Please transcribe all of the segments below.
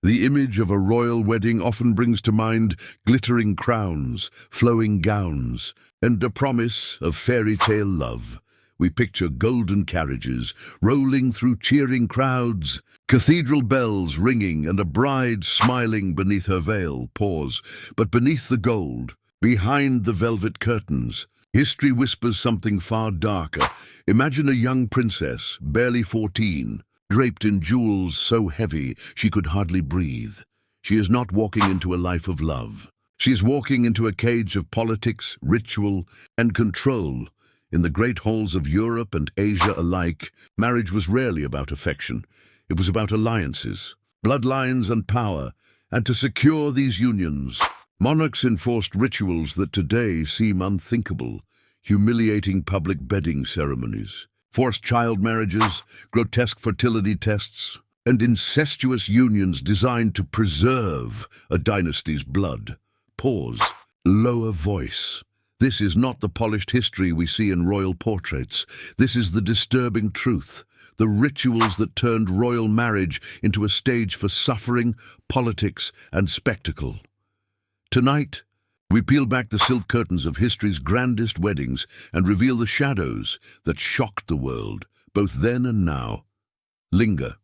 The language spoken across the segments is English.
The image of a royal wedding often brings to mind glittering crowns, flowing gowns, and a promise of fairy tale love. We picture golden carriages rolling through cheering crowds, cathedral bells ringing, and a bride smiling beneath her veil. Pause. But beneath the gold, behind the velvet curtains, history whispers something far darker. Imagine a young princess, barely 14, draped in jewels so heavy she could hardly breathe. She is not walking into a life of love. She is walking into a cage of politics, ritual, and control. In the great halls of Europe and Asia alike, marriage was rarely about affection. It was about alliances, bloodlines, and power. And to secure these unions, monarchs enforced rituals that today seem unthinkable: humiliating public bedding ceremonies, forced child marriages, grotesque fertility tests, and incestuous unions designed to preserve a dynasty's blood. Pause. Lower voice. This is not the polished history we see in royal portraits. This is the disturbing truth. The rituals that turned royal marriage into a stage for suffering, politics, and spectacle. Tonight, we peel back the silk curtains of history's grandest weddings and reveal the shadows that shocked the world, both then and now. Linger.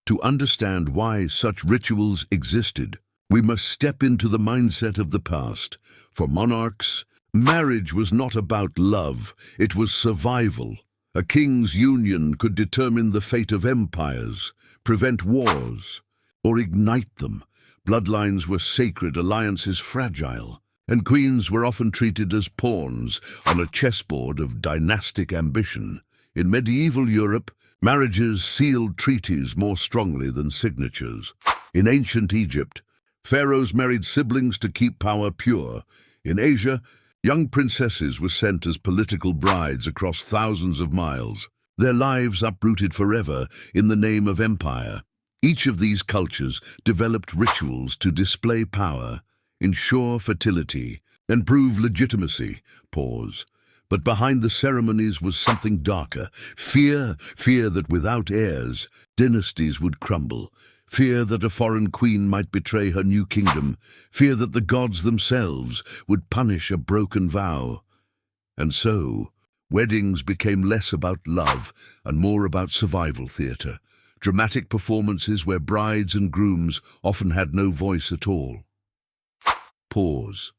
To understand why such rituals existed, we must step into the mindset of the past. For monarchs, marriage was not about love, it was survival. A king's union could determine the fate of empires, prevent wars, or ignite them. Bloodlines were sacred, alliances fragile, and queens were often treated as pawns on a chessboard of dynastic ambition. In medieval Europe, marriages sealed treaties more strongly than signatures. In ancient Egypt, pharaohs married siblings to keep power pure. In Asia, young princesses were sent as political brides across thousands of miles, their lives uprooted forever in the name of empire. Each of these cultures developed rituals to display power, ensure fertility, and prove legitimacy. Pause. But behind the ceremonies was something darker. Fear that without heirs, dynasties would crumble. Fear that a foreign queen might betray her new kingdom. Fear that the gods themselves would punish a broken vow. And so, weddings became less about love and more about survival theatre. Dramatic performances where brides and grooms often had no voice at all. Pause.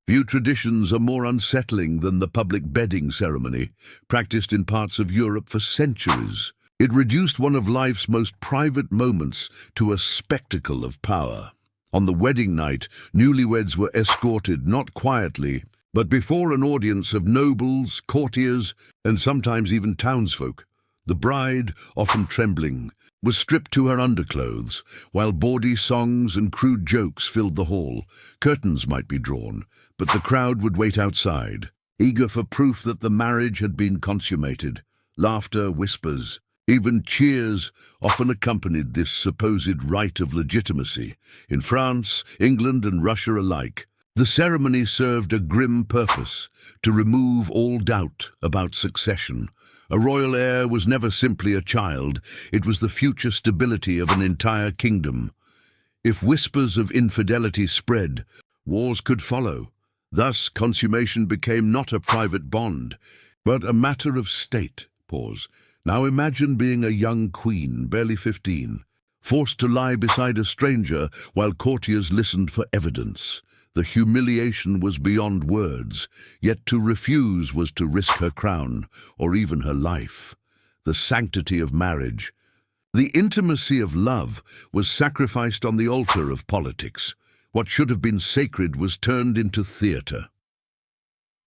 Few traditions are more unsettling than the public bedding ceremony, practiced in parts of Europe for centuries. It reduced one of life's most private moments to a spectacle of power. On the wedding night, newlyweds were escorted not quietly, but before an audience of nobles, courtiers, and sometimes even townsfolk. The bride, often trembling, was stripped to her underclothes, while bawdy songs and crude jokes filled the hall. Curtains might be drawn, but the crowd would wait outside, eager for proof that the marriage had been consummated. Laughter, whispers, even cheers often accompanied this supposed rite of legitimacy. In France, England, and Russia alike, the ceremony served a grim purpose: to remove all doubt about succession. A royal heir was never simply a child, it was the future stability of an entire kingdom. If whispers of infidelity spread, wars could follow. Thus, consummation became not a private bond, but a matter of state. Pause. Now imagine being a young queen, barely 15, forced to lie beside a stranger while courtiers listened for evidence. The humiliation was beyond words, yet to refuse was to risk her crown, or even her life. The sanctity of marriage, the intimacy of love, was sacrificed on the altar of politics. What should have been sacred was turned into theatre.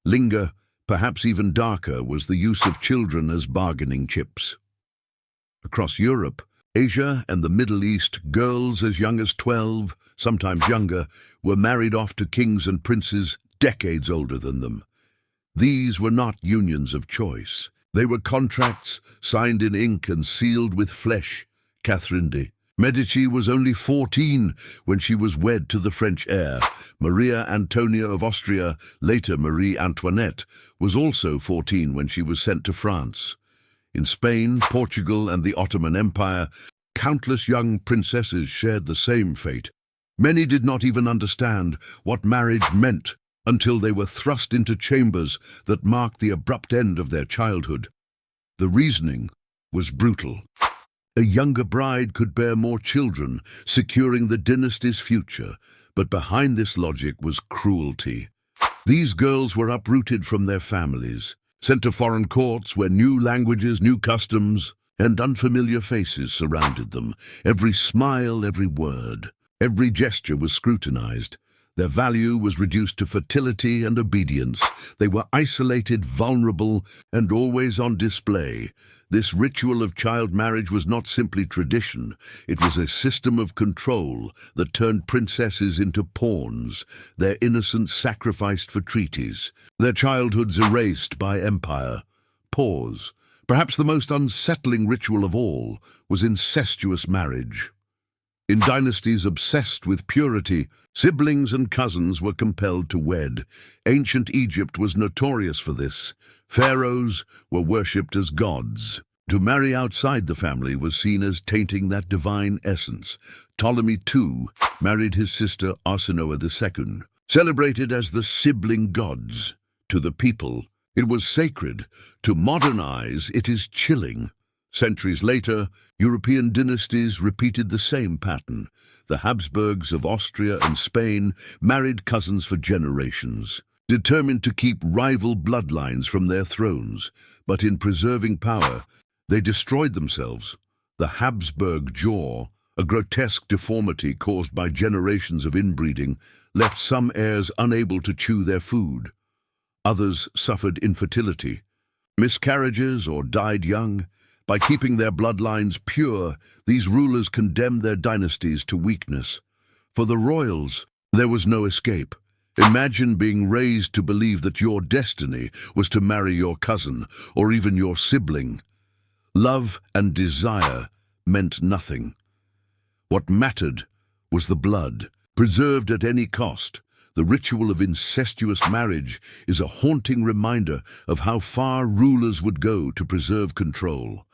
Linger, perhaps even darker, was the use of children as bargaining chips. Across Europe, Asia, and the Middle East, girls as young as 12, sometimes younger, were married off to kings and princes decades older than them. These were not unions of choice. They were contracts signed in ink and sealed with flesh. Catherine de' Medici was only 14 when she was wed to the French heir. Maria Antonia of Austria, later Marie Antoinette, was also 14 when she was sent to France. In Spain, Portugal, and the Ottoman Empire, countless young princesses shared the same fate. Many did not even understand what marriage meant until they were thrust into chambers that marked the abrupt end of their childhood. The reasoning was brutal. A younger bride could bear more children, securing the dynasty's future, but behind this logic was cruelty. These girls were uprooted from their families, sent to foreign courts where new languages, new customs, and unfamiliar faces surrounded them. Every smile, every word, every gesture was scrutinized. Their value was reduced to fertility and obedience. They were isolated, vulnerable, and always on display. This ritual of child marriage was not simply tradition. It was a system of control that turned princesses into pawns, their innocence sacrificed for treaties, their childhoods erased by empire. Pause. Perhaps the most unsettling ritual of all was incestuous marriage. In dynasties obsessed with purity, siblings and cousins were compelled to wed. Ancient Egypt was notorious for this. Pharaohs were worshipped as gods. To marry outside the family was seen as tainting that divine essence. Ptolemy II married his sister Arsinoe II, celebrated as the sibling gods. To the people, it was sacred. To modernize, it is chilling. Centuries later, European dynasties repeated the same pattern. The Habsburgs of Austria and Spain married cousins for generations, determined to keep rival bloodlines from their thrones. But in preserving power, they destroyed themselves. The Habsburg jaw, a grotesque deformity caused by generations of inbreeding, left some heirs unable to chew their food. Others suffered infertility, miscarriages, or died young. By keeping their bloodlines pure, these rulers condemned their dynasties to weakness. For the royals, there was no escape. Imagine being raised to believe that your destiny was to marry your cousin or even your sibling. Love and desire meant nothing. What mattered was the blood, preserved at any cost. The ritual of incestuous marriage is a haunting reminder of how far rulers would go to preserve control.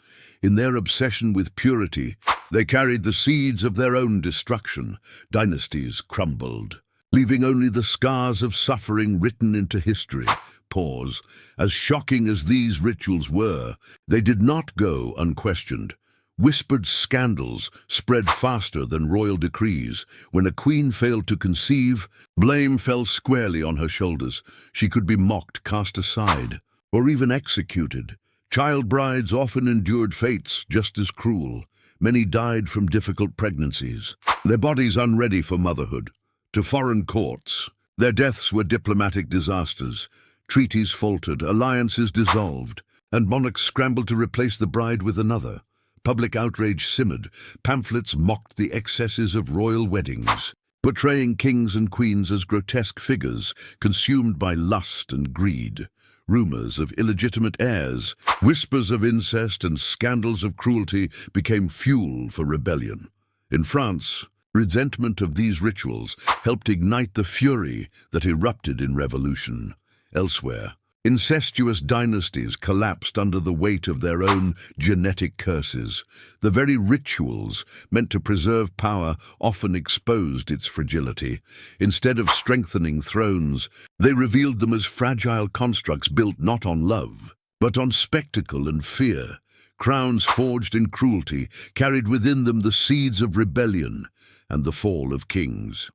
In their obsession with purity, they carried the seeds of their own destruction. Dynasties crumbled, leaving only the scars of suffering written into history. Pause. As shocking as these rituals were, they did not go unquestioned. Whispered scandals spread faster than royal decrees. When a queen failed to conceive, blame fell squarely on her shoulders. She could be mocked, cast aside, or even executed. Child brides often endured fates just as cruel. Many died from difficult pregnancies, their bodies unready for motherhood. To foreign courts, their deaths were diplomatic disasters. Treaties faltered, alliances dissolved, and monarchs scrambled to replace the bride with another. Public outrage simmered. Pamphlets mocked the excesses of royal weddings, portraying kings and queens as grotesque figures consumed by lust and greed. Rumors of illegitimate heirs, whispers of incest, and scandals of cruelty became fuel for rebellion. In France, resentment of these rituals helped ignite the fury that erupted in revolution. Elsewhere, incestuous dynasties collapsed under the weight of their own genetic curses. The very rituals meant to preserve power often exposed its fragility. Instead of strengthening thrones, they revealed them as fragile constructs built not on love, but on spectacle and fear. Crowns forged in cruelty carried within them the seeds of rebellion and the fall of kings.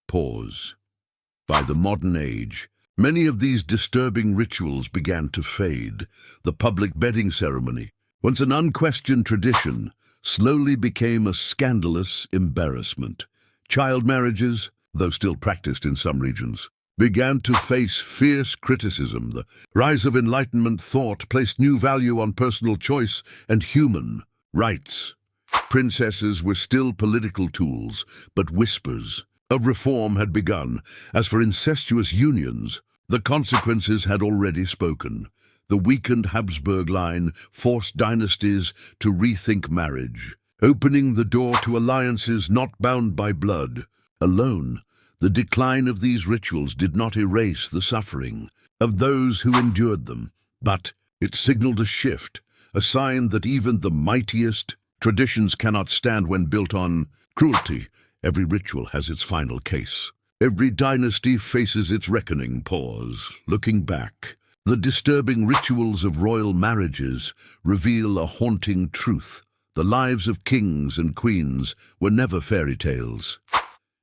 Pause. By the modern age, many of these disturbing rituals began to fade. The public bedding ceremony, once an unquestioned tradition, slowly became a scandalous embarrassment. Child marriages, though still practiced in some regions, began to face fierce criticism. The rise of Enlightenment thought placed new value on personal choice and human rights. Princesses were still political tools, but whispers of reform had begun. As for incestuous unions, the consequences had already spoken. The weakened Habsburg line forced dynasties to rethink marriage, opening the door to alliances not bound by blood. Alone, the decline of these rituals did not erase the suffering of those who endured them, but it signaled a shift, a sign that even the mightiest Traditions cannot stand when built on cruelty. Every ritual has its final case. Every dynasty faces its reckoning. Pause. Looking back, the disturbing rituals of royal marriages reveal a haunting truth. The lives of kings and queens were never fairy tales.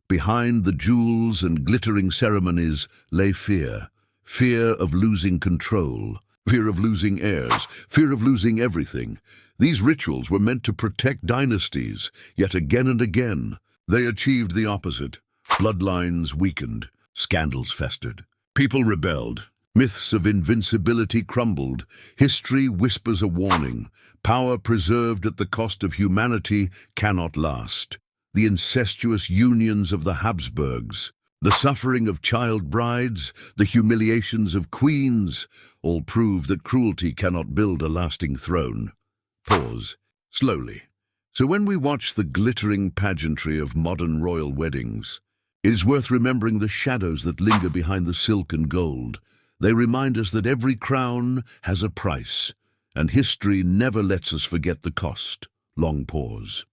Behind the jewels and glittering ceremonies lay fear. Fear of losing control, fear of losing heirs, fear of losing everything. These rituals were meant to protect dynasties, yet again and again, they achieved the opposite. Bloodlines weakened, scandals festered. People rebelled. Myths of invincibility crumbled. History whispers a warning. Power preserved at the cost of humanity cannot last. The incestuous unions of the Habsburgs, the suffering of child brides, the humiliations of queens, all prove that cruelty cannot build a lasting throne. Pause. Slowly. So when we watch the glittering pageantry of modern royal weddings, it is worth remembering the shadows that linger behind the silk and gold. They remind us that every crown has a price, and history never lets us forget the cost. Long pause.